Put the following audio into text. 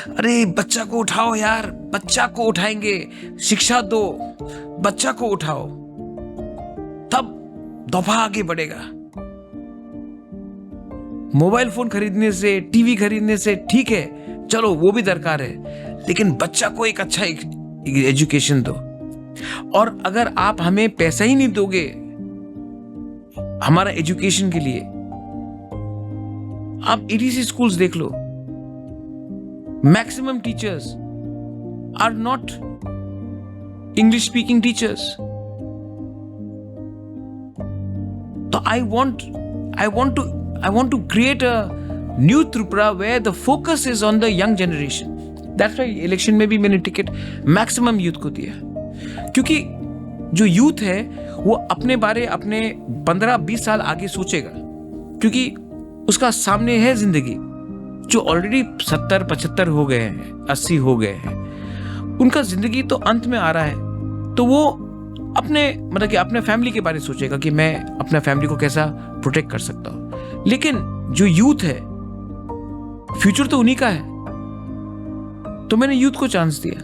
अरे बच्चा को उठाओ यार, बच्चा को उठाएंगे, शिक्षा दो, बच्चा को उठाओ, तब दफा आगे बढ़ेगा। मोबाइल फोन खरीदने से, टीवी खरीदने से ठीक है, चलो वो भी दरकार है, लेकिन बच्चा को एक अच्छा एजुकेशन दो। और अगर आप हमें पैसा ही नहीं दोगे हमारा एजुकेशन के लिए, आप ETC स्कूल्स देख लो, maximum teachers are not English speaking teachers. तो I want to create a new Tripura where the focus is on the young generation. That's why election में भी मैंने टिकट मैक्सिमम यूथ को दिया, क्योंकि जो यूथ है वो अपने बारे अपने 15-20 साल आगे सोचेगा, क्योंकि उसका सामने है जिंदगी। जो ऑलरेडी 70-75 हो गए हैं, 80 हो गए हैं, उनका जिंदगी तो अंत में आ रहा है, तो वो अपने मतलब कि अपने फैमिली के बारे में सोचेगा कि मैं अपना फैमिली को कैसा प्रोटेक्ट कर सकता हूँ। लेकिन जो यूथ है, फ्यूचर तो उन्हीं का है, तो मैंने यूथ को चांस दिया।